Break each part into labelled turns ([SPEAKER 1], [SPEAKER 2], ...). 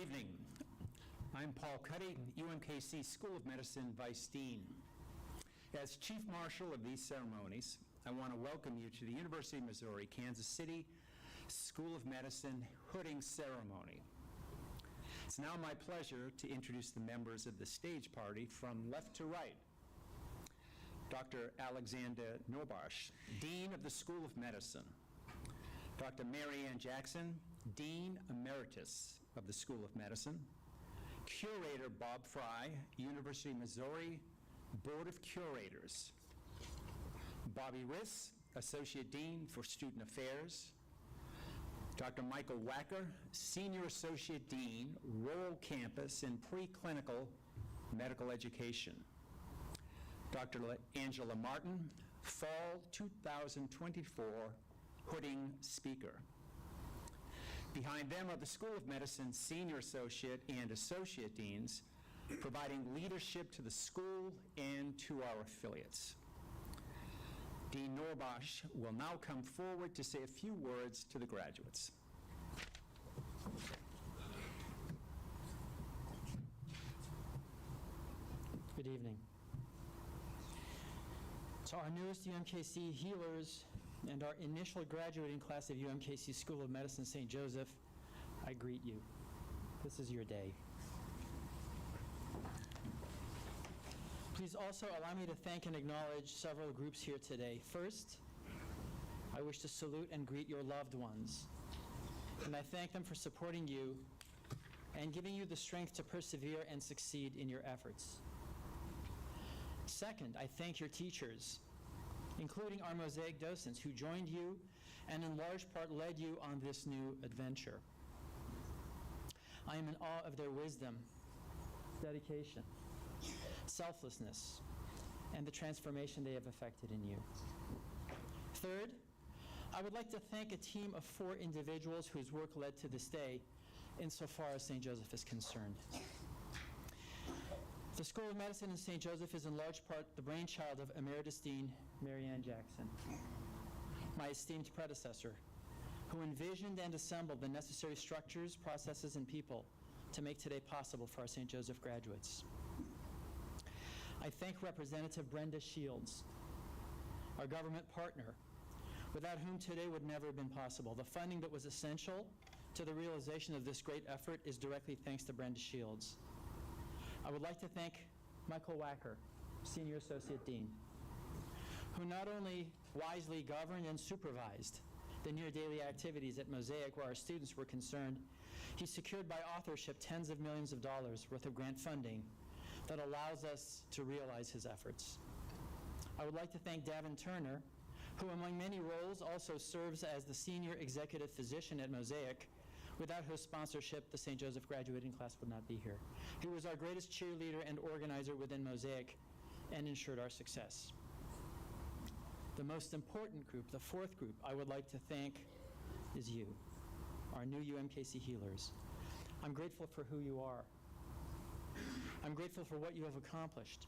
[SPEAKER 1] evening. I'm Paul Cuddy, UMKC School of Medicine Vice Dean. As Chief Marshal of these ceremonies, I want to welcome you to the University of Missouri, Kansas City School of Medicine hooding ceremony. It's now my pleasure to introduce the members of the stage party from left to right. Dr. Alexander Norbosch, Dean of the School of Medicine. Dr. Mary Ann Jackson, Dean Emeritus of the School of Medicine. Curator Bob Fry, University of Missouri Board of Curators. Bobby Riss, Associate Dean for Student Affairs. Dr. Michael Wacker, Senior Associate Dean, Rural Campus and Preclinical Medical Education. Dr. Angela Martin, Fall 2024 Hooding Speaker. Behind them are the School of Medicine Senior Associate and Associate Deans, providing leadership to the school and to our affiliates. Dean Norbosch will now come forward to say a few words to the graduates.
[SPEAKER 2] Good evening. To our newest UMKC healers and our initial graduating class of UMKC School of Medicine St. Joseph, I greet you. This is your day. Please also allow me to thank and acknowledge several groups here today. First, I wish to salute and greet your loved ones, and I thank them for supporting you and giving you the strength to persevere and succeed in your efforts. Second, I thank your teachers, including our Mosaic docents who joined you and in large part led you on this new adventure. I am in awe of their wisdom, dedication, selflessness, and the transformation they have effected in you. Third, I would like to thank a team of 4 individuals whose work led to this day insofar as St. Joseph is concerned. The School of Medicine in St. Joseph is in large part the brainchild of Emeritus Dean Mary Ann Jackson, my esteemed predecessor, who envisioned and assembled the necessary structures, processes, and people to make today possible for our St. Joseph graduates. I thank Representative Brenda Shields, our government partner, without whom today would never have been possible. The funding that was essential to the realization of this great effort is directly thanks to Brenda Shields. I would like to thank Michael Wacker, Senior Associate Dean, who not only wisely governed and supervised the near-daily activities at Mosaic where our students were concerned, he secured by authorship tens of millions of dollars worth of grant funding that allows us to realize his efforts. I would like to thank Davin Turner, who among many roles also serves as the Senior Executive Physician at Mosaic, without whose sponsorship the St. Joseph graduating class would not be here. He was our greatest cheerleader and organizer within Mosaic and ensured our success. The most important group, the 4th group I would like to thank is you, our new UMKC healers. I'm grateful for who you are. I'm grateful for what you have accomplished.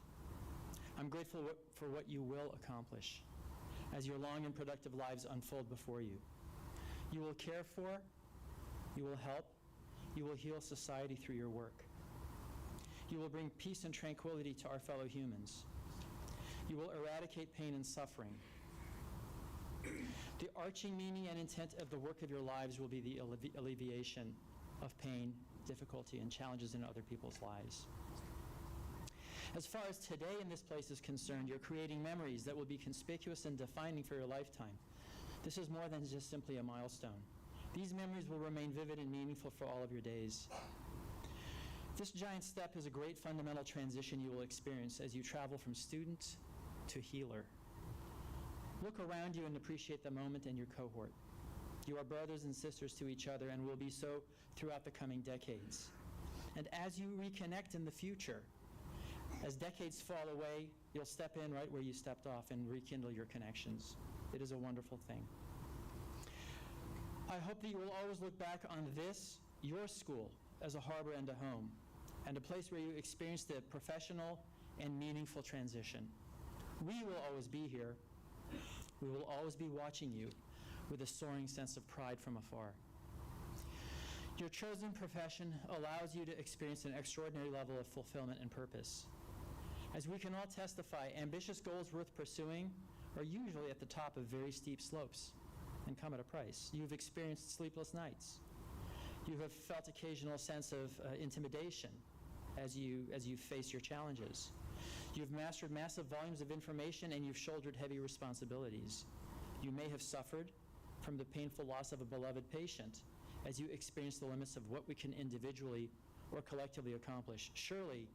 [SPEAKER 2] I'm grateful for what you will accomplish as your long and productive lives unfold before you. You will care for, you will help, you will heal society through your work. You will bring peace and tranquility to our fellow humans. You will eradicate pain and suffering. The arching meaning and intent of the work of your lives will be the alleviation of pain, difficulty, and challenges in other people's lives. As far as today in this place is concerned, you're creating memories that will be conspicuous and defining for your lifetime. This is more than just simply a milestone. These memories will remain vivid and meaningful for all of your days. This giant step is a great fundamental transition you will experience as you travel from student to healer. Look around you and appreciate the moment and your cohort. You are brothers and sisters to each other and will be so throughout the coming decades. And as you reconnect in the future, as decades fall away, you'll step in right where you stepped off and rekindle your connections. It is a wonderful thing. I hope that you will always look back on this, your school, as a harbor and a home, and a place where you experienced a professional and meaningful transition. We will always be here. We will always be watching you with a soaring sense of pride from afar. Your chosen profession allows you to experience an extraordinary level of fulfillment and purpose. As we can all testify, ambitious goals worth pursuing are usually at the top of very steep slopes and come at a price. You've experienced sleepless nights. You have felt occasional sense of intimidation as you face your challenges. You've mastered massive volumes of information and you've shouldered heavy responsibilities. You may have suffered from the painful loss of a beloved patient as you experience the limits of what we can individually or collectively accomplish. Surely,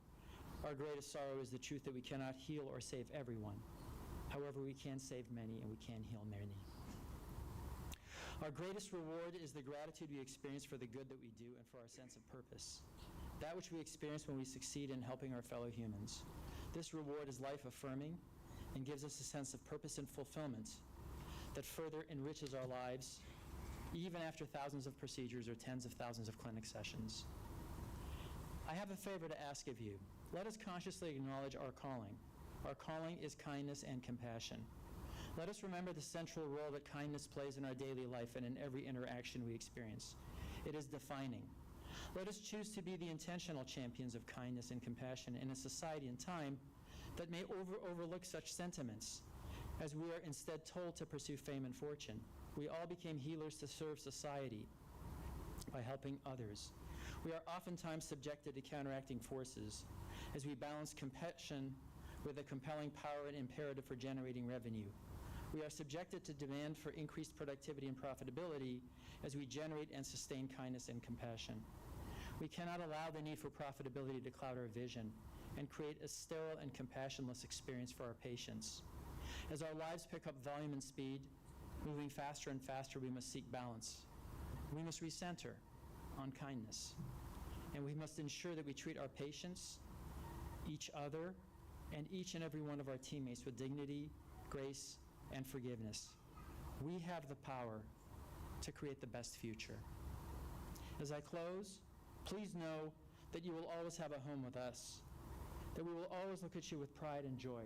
[SPEAKER 2] our greatest sorrow is the truth that we cannot heal or save everyone. However, we can save many and we can heal many. Our greatest reward is the gratitude we experience for the good that we do and for our sense of purpose, that which we experience when we succeed in helping our fellow humans. This reward is life-affirming and gives us a sense of purpose and fulfillment that further enriches our lives, even after thousands of procedures or tens of thousands of clinic sessions. I have a favor to ask of you. Let us consciously acknowledge our calling. Our calling is kindness and compassion. Let us remember the central role that kindness plays in our daily life and in every interaction we experience. It is defining. Let us choose to be the intentional champions of kindness and compassion in a society and time that may overlook such sentiments, as we are instead told to pursue fame and fortune. We all became healers to serve society by helping others. We are oftentimes subjected to counteracting forces as we balance compassion with a compelling power and imperative for generating revenue. We are subjected to demand for increased productivity and profitability as we generate and sustain kindness and compassion. We cannot allow the need for profitability to cloud our vision and create a sterile and compassionless experience for our patients. As our lives pick up volume and speed, moving faster and faster, we must seek balance. We must recenter on kindness. And we must ensure that we treat our patients, each other, and each and every one of our teammates with dignity, grace, and forgiveness. We have the power to create the best future. As I close, please know that you will always have a home with us, that we will always look at you with pride and joy,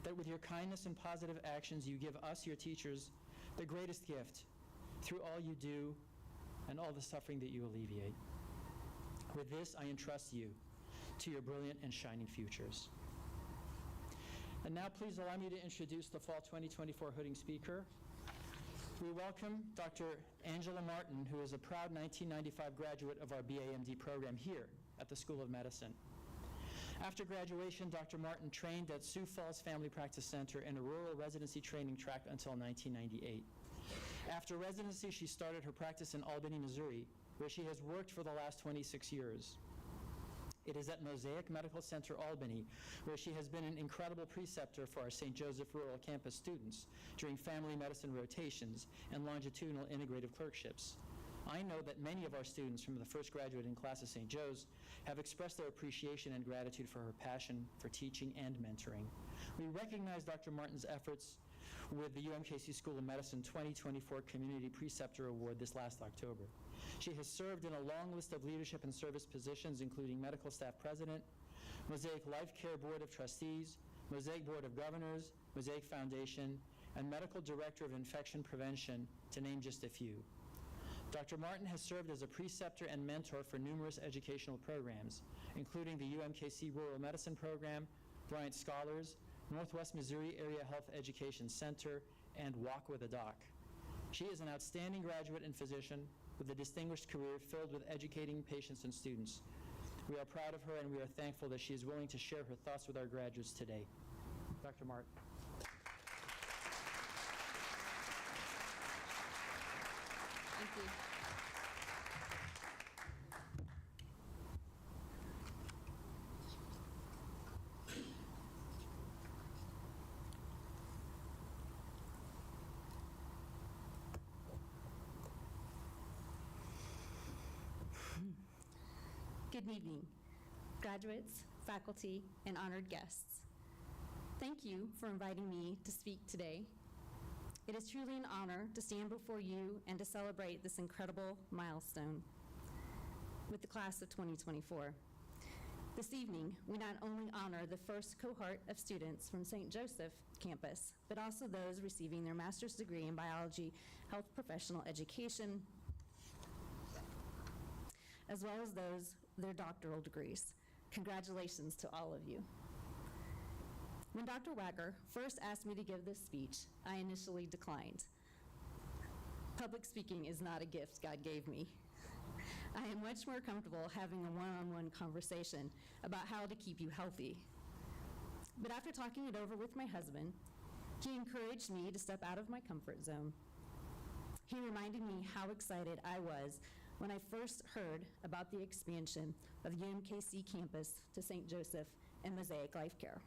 [SPEAKER 2] that with your kindness and positive actions, you give us, your teachers, the greatest gift through all you do and all the suffering that you alleviate. With this, I entrust you to your brilliant and shining futures. And now please allow me to introduce the Fall 2024 Hooding Speaker. We welcome Dr. Angela Martin, who is a proud 1995 graduate of our BA/MD program here at the School of Medicine. After graduation, Dr. Martin trained at Sioux Falls Family Practice Center in a rural residency training track until 1998. After residency, she started her practice in Albany, Missouri, where she has worked for the last 26 years. It is at Mosaic Medical Center, Albany, where she has been an incredible preceptor for our St. Joseph Rural Campus students during family medicine rotations and longitudinal integrative clerkships. I know that many of our students from the first graduating class of St. Joe's have expressed their appreciation and gratitude for her passion for teaching and mentoring. We recognize Dr. Martin's efforts with the UMKC School of Medicine 2024 Community Preceptor Award this last October. She has served in a long list of leadership and service positions, including Medical Staff President, Mosaic Life Care Board of Trustees, Mosaic Board of Governors, Mosaic Foundation, and Medical Director of Infection Prevention, to name just a few. Dr. Martin has served as a preceptor and mentor for numerous educational programs, including the UMKC Rural Medicine Program, Bryant Scholars, Northwest Missouri Area Health Education Center, and Walk with a Doc. She is an outstanding graduate and physician with a distinguished career filled with educating patients and students. We are proud of her and we are thankful that she is willing to share her thoughts with our graduates today. Dr. Martin.
[SPEAKER 3] Thank you. Good evening, graduates, faculty, and honored guests. Thank you for inviting me to speak today. It is truly an honor to stand before you and to celebrate this incredible milestone with the class of 2024. This evening, we not only honor the first cohort of students from St. Joseph campus, but also those receiving their master's degree in biology, health professional education, as well as those their doctoral degrees. Congratulations to all of you. When Dr. Wacker first asked me to give this speech, I initially declined. Public speaking is not a gift God gave me. I am much more comfortable having a one-on-one conversation about how to keep you healthy. But after talking it over with my husband, he encouraged me to step out of my comfort zone. He reminded me how excited I was when I first heard about the expansion of UMKC campus to St. Joseph and Mosaic Life Care.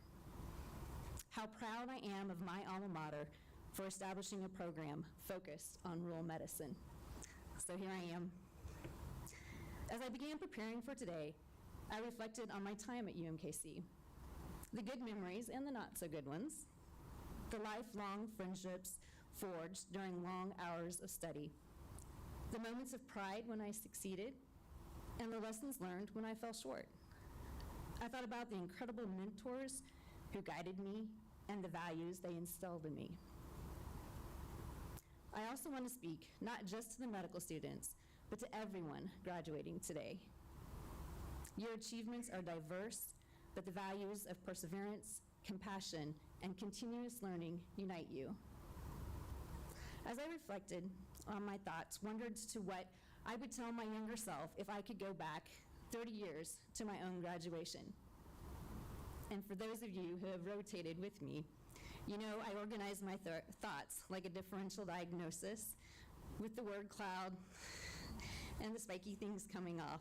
[SPEAKER 3] How proud I am of my alma mater for establishing a program focused on rural medicine. So here I am. As I began preparing for today, I reflected on my time at UMKC, the good memories and the not so good ones, the lifelong friendships forged during long hours of study, the moments of pride when I succeeded, and the lessons learned when I fell short. I thought about the incredible mentors who guided me and the values they instilled in me. I also want to speak not just to the medical students, but to everyone graduating today. Your achievements are diverse, but the values of perseverance, compassion, and continuous learning unite you. As I reflected on my thoughts, wondered to what I would tell my younger self if I could go back 30 years to my own graduation. And for those of you who have rotated with me, you know I organize my thoughts like a differential diagnosis with the word cloud and the spiky things coming off,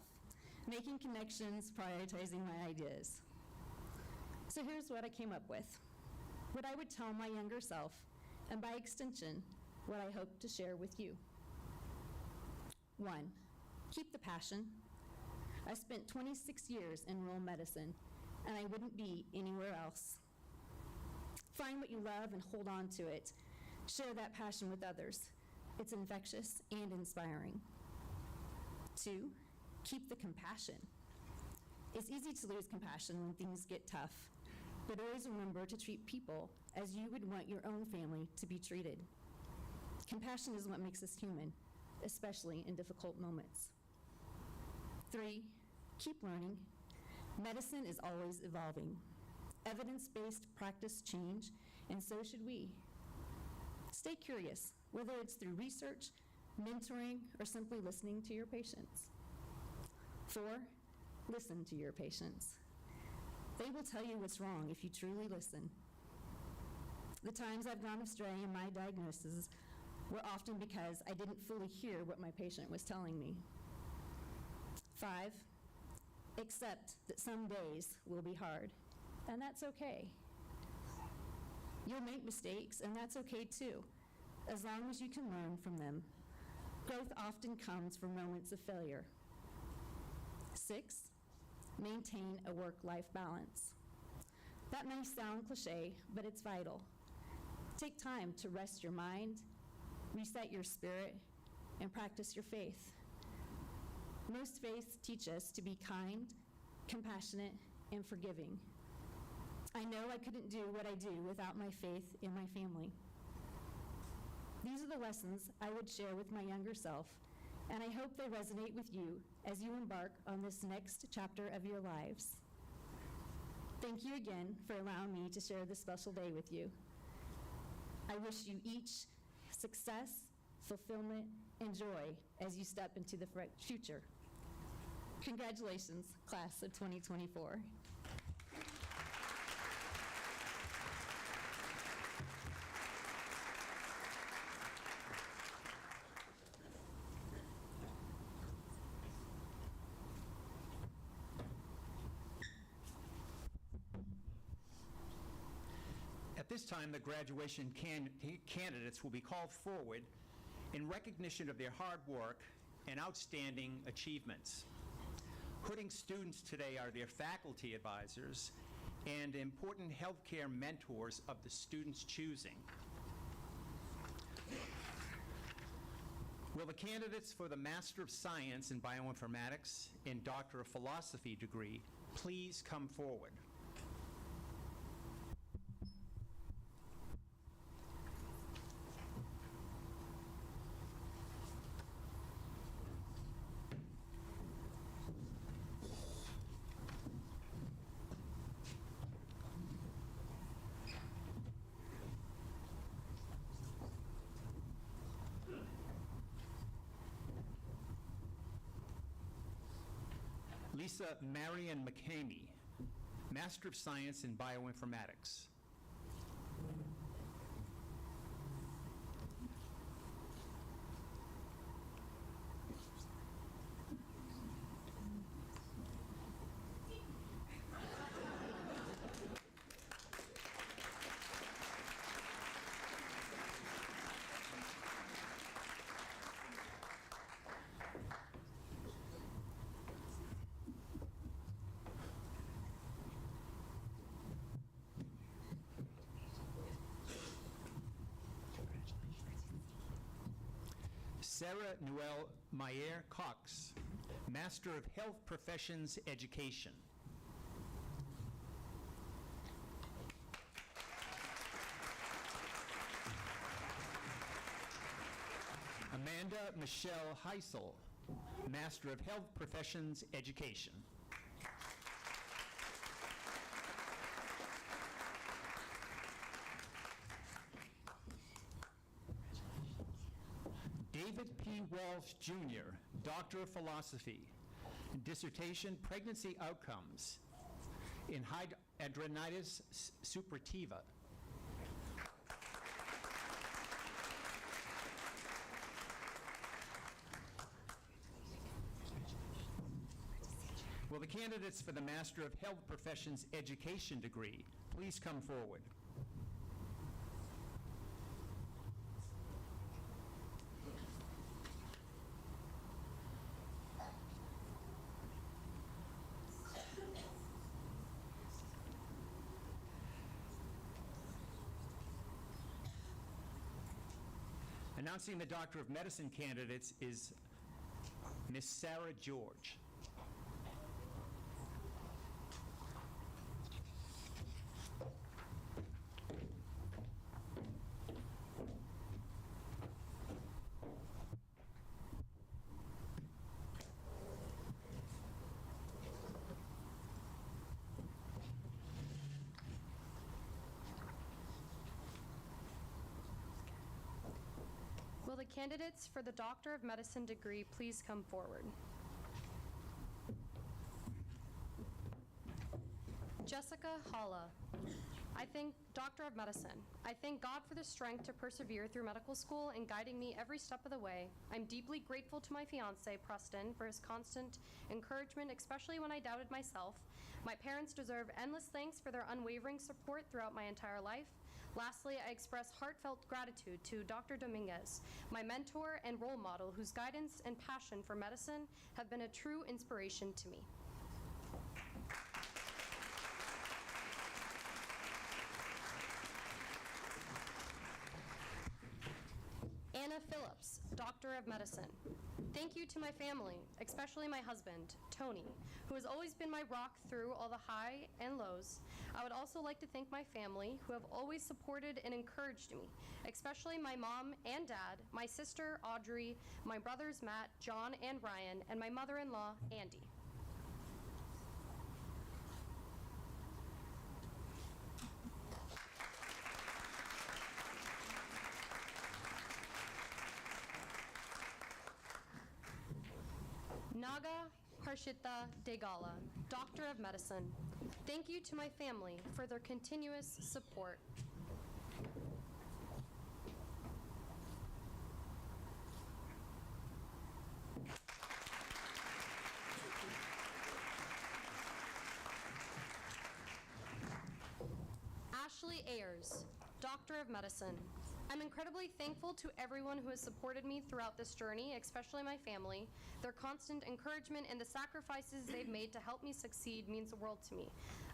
[SPEAKER 3] making connections, prioritizing my ideas. So here's what I came up with, what I would tell my younger self, and by extension, what I hope to share with you. 1, keep the passion. I spent 26 years in rural medicine, and I wouldn't be anywhere else. Find what you love and hold on to it. Share that passion with others. It's infectious and inspiring. 2, keep the compassion. It's easy to lose compassion when things get tough, but always remember to treat people as you would want your own family to be treated. Compassion is what makes us human, especially in difficult moments. 3, keep learning. Medicine is always evolving. Evidence-based practice change, and so should we. Stay curious, whether it's through research, mentoring, or simply listening to your patients. 4, listen to your patients. They will tell you what's wrong if you truly listen. The times I've gone astray in my diagnoses were often because I didn't fully hear what my patient was telling me. 5, accept that some days will be hard, and that's okay. You'll make mistakes, and that's okay too, as long as you can learn from them. Growth often comes from moments of failure. 6, maintain a work-life balance. That may sound cliche, but it's vital. Take time to rest your mind, reset your spirit, and practice your faith. Most faiths teach us to be kind, compassionate, and forgiving. I know I couldn't do what I do without my faith in my family. These are the lessons I would share with my younger self, and I hope they resonate with you as you embark on this next chapter of your lives. Thank you again for allowing me to share this special day with you. I wish you each success, fulfillment, and joy as you step into the future. Congratulations, class of 2024.
[SPEAKER 1] At this time, the graduation candidates will be called forward in recognition of their hard work and outstanding achievements. Hooding students today are their faculty advisors and important healthcare mentors of the students' choosing. Will the candidates for the Master of Science in Bioinformatics and Doctor of Philosophy degree please come forward? Lisa Marion McCamey, Master of Science in Bioinformatics. Sarah Noelle Mayer Cox, Master of Health Professions Education. Amanda Michelle Heisel, Master of Health Professions Education. David P. Walsh, Jr., Doctor of Philosophy, dissertation, Pregnancy Outcomes in Hidradenitis suppurativa. Will the candidates for the Master of Health Professions Education degree please come forward? Announcing the Doctor of Medicine candidates is Miss Sarah George.
[SPEAKER 4] Will the candidates for the Doctor of Medicine degree please come forward? Jessica Halla. I thank Doctor of Medicine. I thank God for the strength to persevere through medical school and guiding me every step of the way. I'm deeply grateful to my fiance, Preston, for his constant encouragement, especially when I doubted myself. My parents deserve endless thanks for their unwavering support throughout my entire life. Lastly, I express heartfelt gratitude to Dr. Dominguez, my mentor and role model, whose guidance and passion for medicine have been a true inspiration to me. Anna Phillips, Doctor of Medicine. Thank you to my family, especially my husband, Tony, who has always been my rock through all the high and lows. I would also like to thank my family, who have always supported and encouraged me, especially my mom and dad, my sister, Audrey, my brothers, Matt, John, and Ryan, and my mother-in-law, Andy. Naga Harshita Degala, Doctor of Medicine. Thank you to my family for their continuous support. Ashley Ayers, Doctor of Medicine. I'm incredibly thankful to everyone who has supported me throughout this journey, especially my family. Their constant encouragement and the sacrifices they've made to help me succeed means the world to me.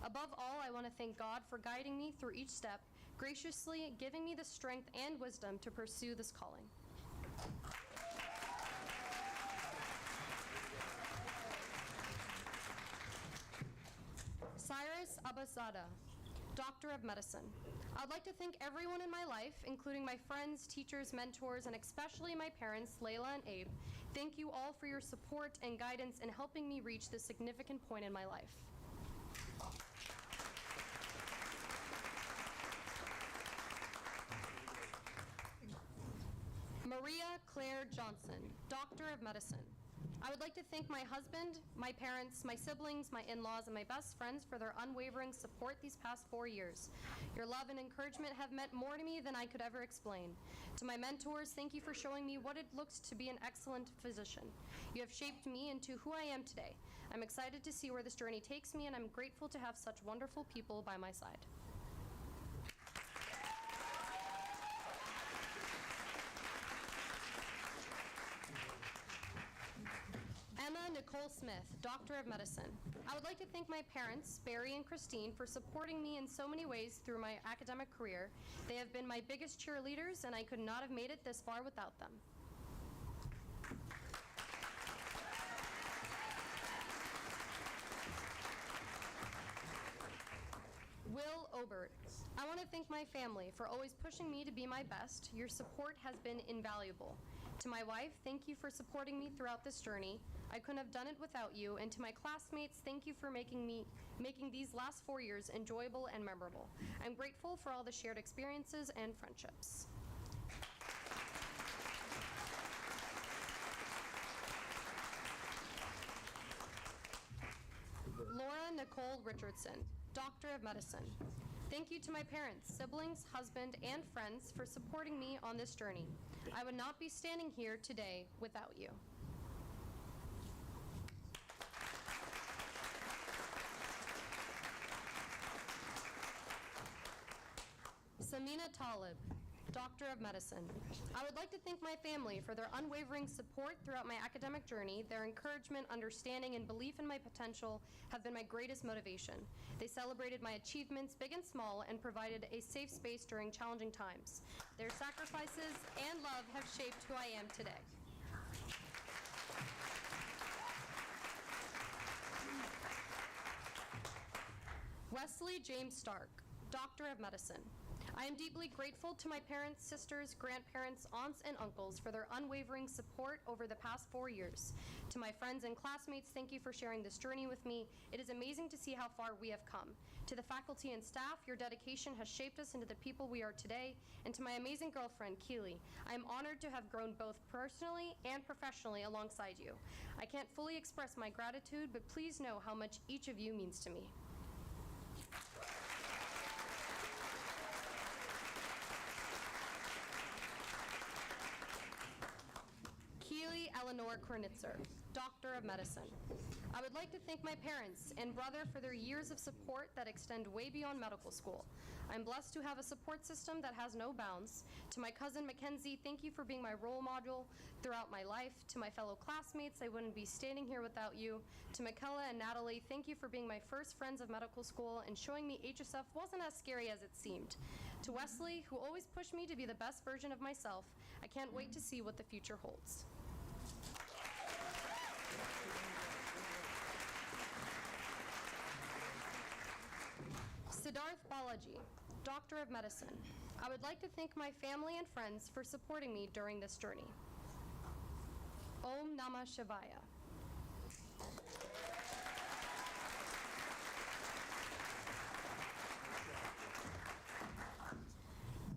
[SPEAKER 4] Above all, I want to thank God for guiding me through each step, graciously giving me the strength and wisdom to pursue this calling. Cyrus Abasada, Doctor of Medicine. I'd like to thank everyone in my life, including my friends, teachers, mentors, and especially my parents, Layla and Abe. Thank you all for your support and guidance in helping me reach this significant point in my life. Maria Claire Johnson, Doctor of Medicine. I would like to thank my husband, my parents, my siblings, my in-laws, and my best friends for their unwavering support these past 4 years. Your love and encouragement have meant more to me than I could ever explain. To my mentors, thank you for showing me what it looks to be an excellent physician. You have shaped me into who I am today. I'm excited to see where this journey takes me, and I'm grateful to have such wonderful people by my side. Emma Nicole Smith, Doctor of Medicine. I would like to thank my parents, Barry and Christine, for supporting me in so many ways through my academic career. They have been my biggest cheerleaders, and I could not have made it this far without them. Will Obert. I want to thank my family for always pushing me to be my best. Your support has been invaluable. To my wife, thank you for supporting me throughout this journey. I couldn't have done it without you. And to my classmates, thank you for making these last 4 years enjoyable and memorable. I'm grateful for all the shared experiences and friendships. Laura Nicole Richardson, Doctor of Medicine. Thank you to my parents, siblings, husband, and friends for supporting me on this journey. I would not be standing here today without you. Samina Talib, Doctor of Medicine. I would like to thank my family for their unwavering support throughout my academic journey. Their encouragement, understanding, and belief in my potential have been my greatest motivation. They celebrated my achievements, big and small, and provided a safe space during challenging times. Their sacrifices and love have shaped who I am today. Wesley James Stark, Doctor of Medicine. I am deeply grateful to my parents, sisters, grandparents, aunts, and uncles for their unwavering support over the past 4 years. To my friends and classmates, thank you for sharing this journey with me. It is amazing to see how far we have come. To the faculty and staff, your dedication has shaped us into the people we are today. And to my amazing girlfriend, Keely, I am honored to have grown both personally and professionally alongside you. I can't fully express my gratitude, but please know how much each of you means to me. Keely Eleanor Kornitzer, Doctor of Medicine. I would like to thank my parents and brother for their years of support that extend way beyond medical school. I'm blessed to have a support system that has no bounds. To my cousin Mackenzie, thank you for being my role model throughout my life. To my fellow classmates, I wouldn't be standing here without you. To Michaela and Natalie, thank you for being my first friends of medical school and showing me HSF wasn't as scary as it seemed. To Wesley, who always pushed me to be the best version of myself, I can't wait to see what the future holds. Siddharth Balaji, Doctor of Medicine. I would like to thank my family and friends for supporting me during this journey. Om Namah Shivaya.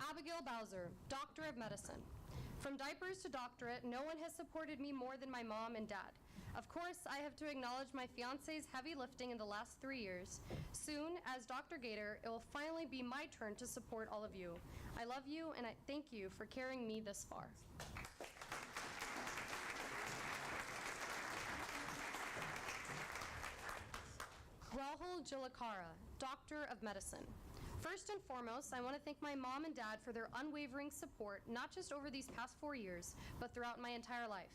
[SPEAKER 4] Abigail Bowser, Doctor of Medicine. From diapers to doctorate, no one has supported me more than my mom and dad. Of course, I have to acknowledge my fiance's heavy lifting in the last 3 years. Soon, as Dr. Gator, it will finally be my turn to support all of you. I love you, and I thank you for carrying me this far. Rahul Jilakara, Doctor of Medicine. First and foremost, I want to thank my mom and dad for their unwavering support, not just over these past 4 years, but throughout my entire life.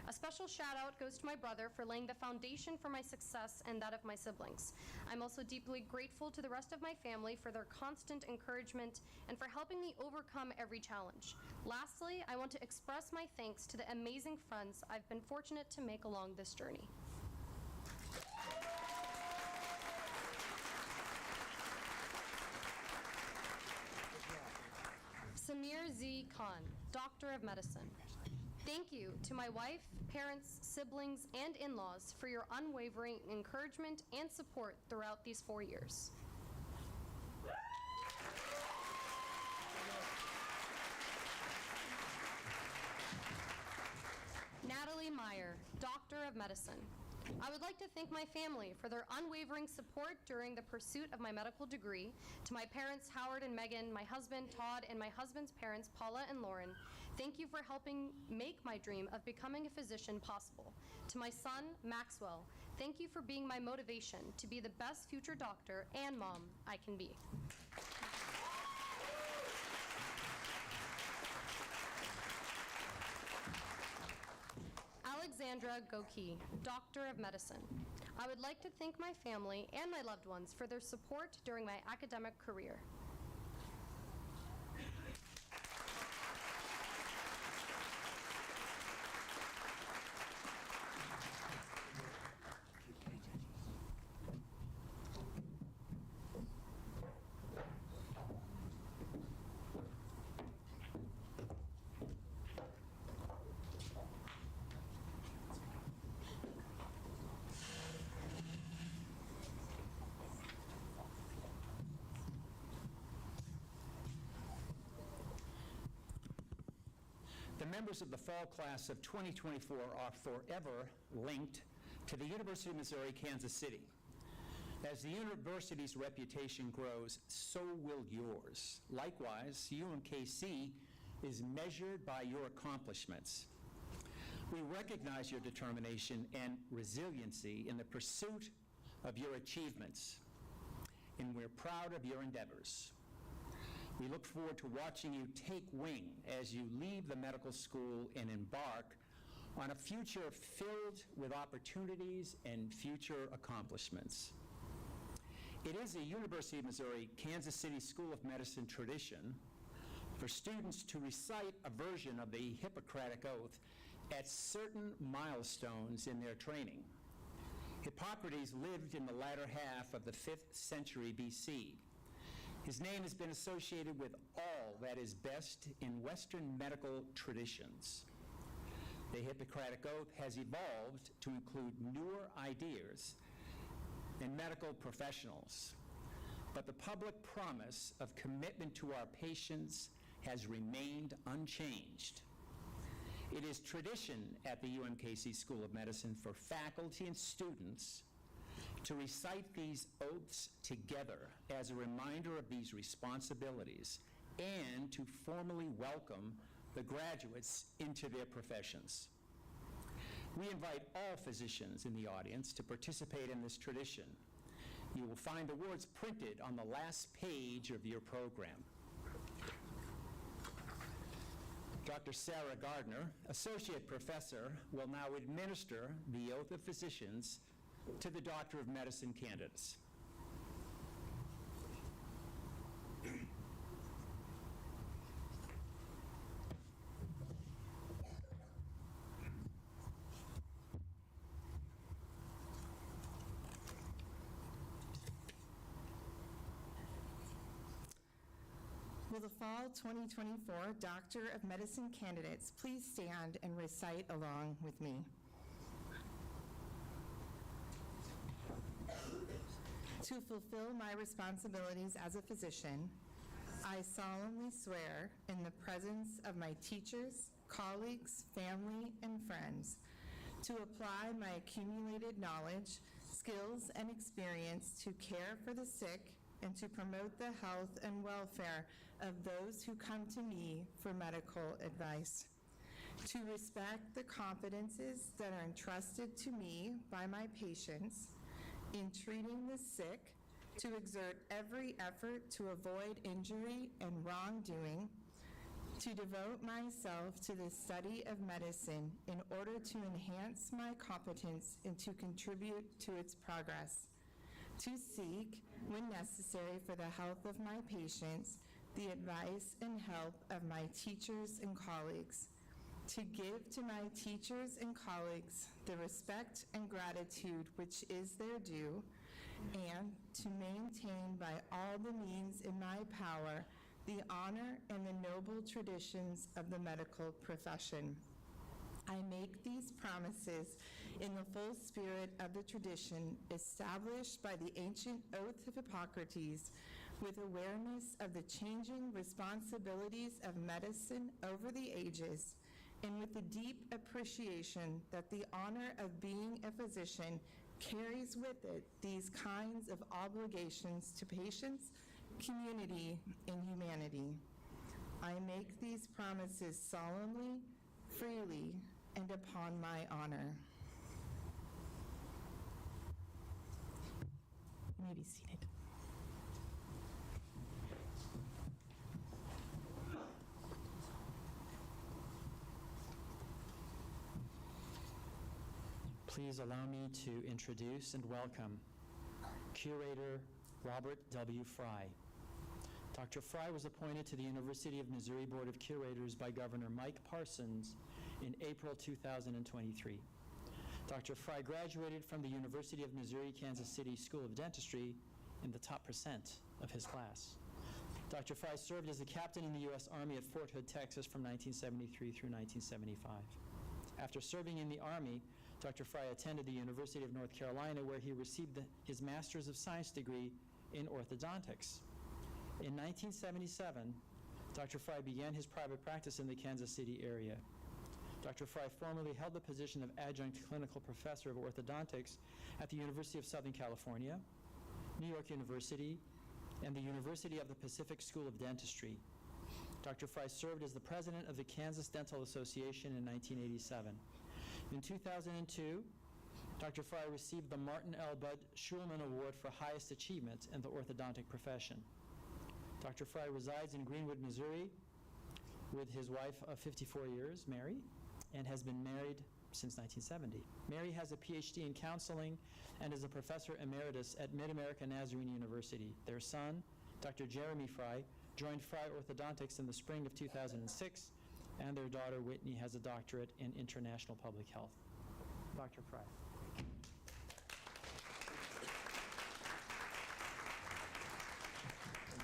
[SPEAKER 4] A special shout out goes to my brother for laying the foundation for my success and that of my siblings. I'm also deeply grateful to the rest of my family for their constant encouragement and for helping me overcome every challenge. Lastly, I want to express my thanks to the amazing friends I've been fortunate to make along this journey. Samir Z. Khan, Doctor of Medicine. Thank you to my wife, parents, siblings, and in-laws for your unwavering encouragement and support throughout these 4 years. Natalie Emily Meyer, Doctor of Medicine. I would like to thank my family for their unwavering support during the pursuit of my medical degree. To my parents, Howard and Megan, my husband, Todd, and my husband's parents, Paula and Lauren, thank you for helping make my dream of becoming a physician possible. To my son, Maxwell, thank you for being my motivation to be the best future doctor and mom I can be. Alexandra Goki, Doctor of Medicine. I would like to thank my family and my loved ones for their support during my academic career.
[SPEAKER 1] The members of the fall class of 2024 are forever linked to the University of Missouri, Kansas City. As the university's reputation grows, so will yours. Likewise, UMKC is measured by your accomplishments. We recognize your determination and resiliency in the pursuit of your achievements, and we're proud of your endeavors. We look forward to watching you take wing as you leave the medical school and embark on a future filled with opportunities and future accomplishments. It is a University of Missouri Kansas City School of Medicine tradition for students to recite a version of the Hippocratic Oath at certain milestones in their training. Hippocrates lived in the latter half of the 5th century BC. His name has been associated with all that is best in Western medical traditions. The Hippocratic Oath has evolved to include newer ideas and medical professionals, but the public promise of commitment to our patients has remained unchanged. It is tradition at the UMKC School of Medicine for faculty and students to recite these oaths together as a reminder of these responsibilities and to formally welcome the graduates into their professions. We invite all physicians in the audience to participate in this tradition. You will find the words printed on the last page of your program. Dr. Sarah Gardner, Associate Professor, will now administer the Oath of Physicians to the Doctor of Medicine candidates.
[SPEAKER 5] Will the fall 2024 Doctor of Medicine candidates please stand and recite along with me? To fulfill my responsibilities as a physician, I solemnly swear in the presence of my teachers, colleagues, family, and friends to apply my accumulated knowledge, skills, and experience to care for the sick and to promote the health and welfare of those who come to me for medical advice. To respect the competences that are entrusted to me by my patients in treating the sick, to exert every effort to avoid injury and wrongdoing, to devote myself to the study of medicine in order to enhance my competence and to contribute to its progress, to seek, when necessary for the health of my patients, the advice and help of my teachers and colleagues, to give to my teachers and colleagues the respect and gratitude which is their due, and to maintain by all the means in my power the honor and the noble traditions of the medical profession. I make these promises in the full spirit of the tradition established by the ancient oath of Hippocrates, with awareness of the changing responsibilities of medicine over the ages, and with the deep appreciation that the honor of being a physician carries with it these kinds of obligations to patients, community, and humanity. I make these promises solemnly, freely, and upon my honor. You may be seated.
[SPEAKER 2] Please allow me to introduce and welcome Curator Robert W. Fry. Dr. Fry was appointed to the University of Missouri Board of Curators by Governor Mike Parsons in April 2023. Dr. Fry graduated from the University of Missouri Kansas City School of Dentistry in the top % of his class. Dr. Fry served as a captain in the U.S. Army at Fort Hood, Texas from 1973 through 1975. After serving in the Army, Dr. Fry attended the University of North Carolina, where he received his Master's of Science degree in orthodontics. In 1977, Dr. Fry began his private practice in the Kansas City area. Dr. Fry formerly held the position of adjunct clinical professor of orthodontics at the University of Southern California, New York University, and the University of the Pacific School of Dentistry. Dr. Fry served as the president of the Kansas Dental Association in 1987. In 2002, Dr. Fry received the Martin L. Bud Schulman Award for Highest Achievement in the orthodontic profession. Dr. Fry resides in Greenwood, Missouri, with his wife of 54 years, Mary, and has been married since 1970. Mary has a PhD in counseling and is a professor emeritus at Mid-America Nazarene University. Their son, Dr. Jeremy Fry, joined Fry Orthodontics in the spring of 2006, and their daughter, Whitney, has a doctorate in international public health. Dr. Fry.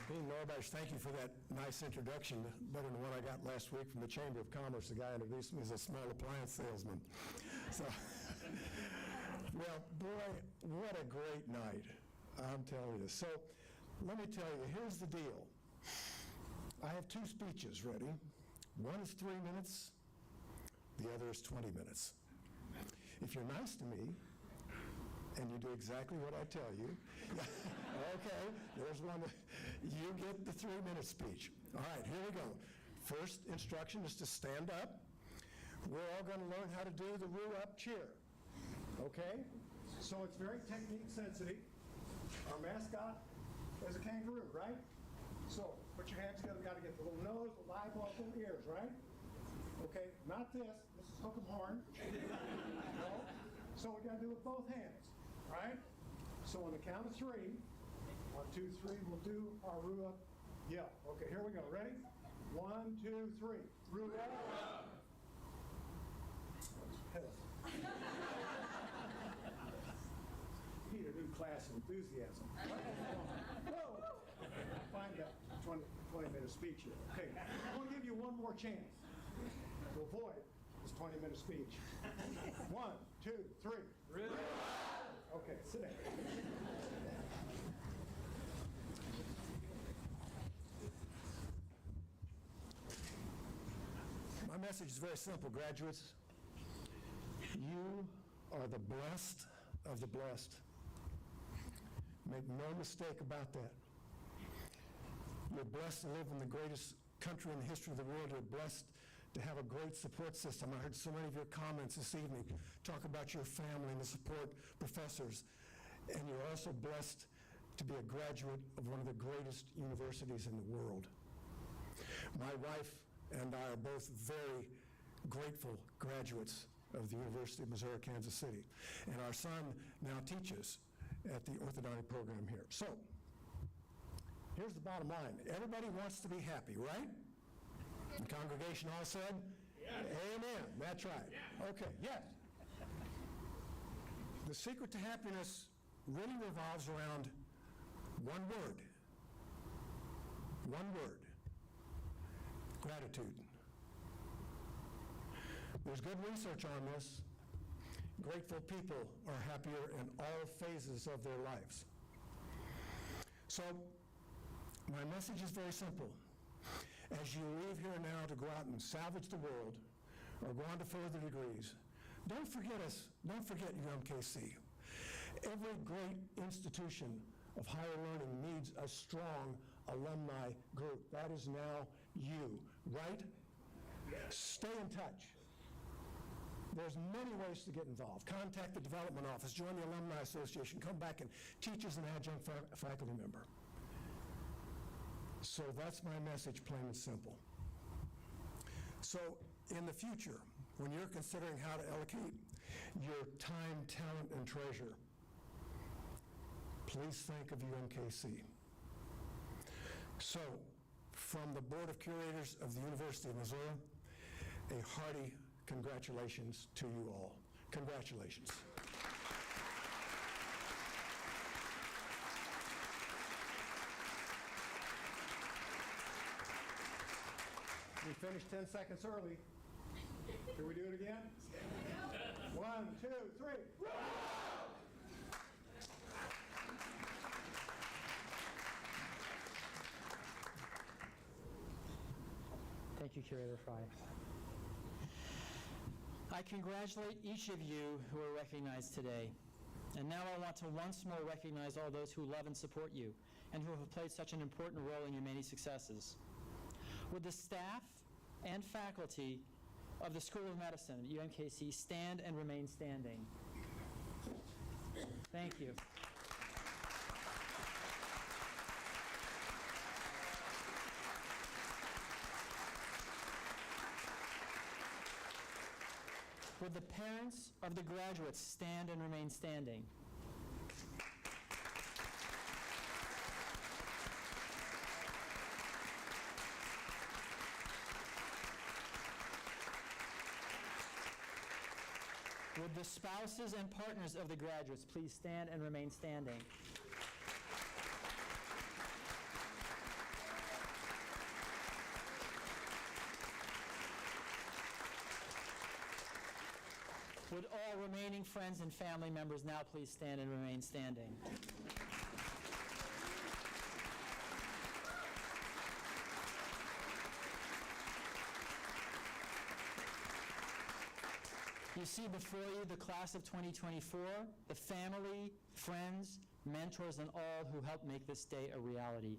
[SPEAKER 6] Dean Norbash, thank you for that nice introduction, better than what I got last week from the Chamber of Commerce. The guy introduced me as a small appliance salesman. So, well, boy, what a great night, I'm telling you. So, let me tell you, here's the deal. I have two speeches ready. One is 3 minutes, the other is 20 minutes. If you're nice to me, and you do exactly what I tell you, okay, there's one. You get the 3-minute speech. All right, here we go. First instruction is to stand up. We're all going to learn how to do the roux-up cheer, okay? So it's very technique sensitive. Our mascot is a kangaroo, right? So put your hands together, got to get the little nose, the eyeballs, little ears, right? Okay, not this. This is hook 'em horn. No. So we got to do it with both hands, right? So on the count of 3, 1, 2, 3, we'll do our roux-up yell. Okay, here we go. Ready? 1, 2, 3. Roux-up. Need a new class of enthusiasm. Whoa! Find that 20-minute speech here. Okay, I'm going to give you one more chance to avoid this 20-minute speech. 1, 2, 3. Okay, sit down. My message is very simple, graduates. You are the blessed of the blessed. Make no mistake about that. You're blessed to live in the greatest country in the history of the world. You're blessed to have a great support system. I heard so many of your comments this evening talk about your family and the support professors. And you're also blessed to be a graduate of one of the greatest universities in the world. My wife and I are both very grateful graduates of the University of Missouri, Kansas City. And our son now teaches at the orthodontic program here. So, here's the bottom line. Everybody wants to be happy, right? The congregation all said? Yes. Amen. That's right. Okay, yes. The secret to happiness really revolves around one word. One word. Gratitude. There's good research on this. Grateful people are happier in all phases of their lives. So, my message is very simple. As you leave here now to go out and salvage the world, or go on to further degrees, don't forget us. Don't forget UMKC. Every great institution of higher learning needs a strong alumni group. That is now you, right? Stay in touch. There's many ways to get involved. Contact the development office, join the Alumni Association, come back and teach as an adjunct faculty member. So that's my message, plain and simple. So in the future, when you're considering how to allocate your time, talent, and treasure, please think of UMKC. So, from the Board of Curators of the University of Missouri, a hearty congratulations to you all. Congratulations.
[SPEAKER 7] We finished 10 seconds early. Can we do it again? 1, 2, 3.
[SPEAKER 2] Thank you, Curator Fry. I congratulate each of you who are recognized today. And now I want to once more recognize all those who love and support you and who have played such an important role in your many successes. Would the staff and faculty of the School of Medicine at UMKC stand and remain standing? Thank you. Would the parents of the graduates stand and remain standing? Would the spouses and partners of the graduates please stand and remain standing? Would all remaining friends and family members now please stand and remain standing? You see before you the class of 2024, the family, friends, mentors, and all who helped make this day a reality.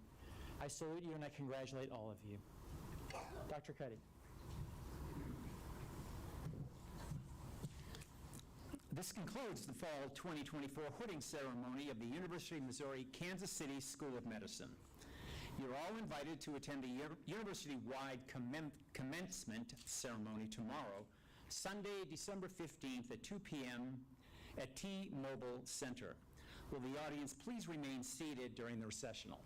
[SPEAKER 2] I salute you and I congratulate all of you. Dr. Cuddy.
[SPEAKER 1] This concludes the fall 2024 hooding ceremony of the University of Missouri Kansas City School of Medicine. You're all invited to attend the university-wide commencement ceremony tomorrow, Sunday, December 15th at 2 p.m. at T-Mobile Center. Will the audience please remain seated during the recessional?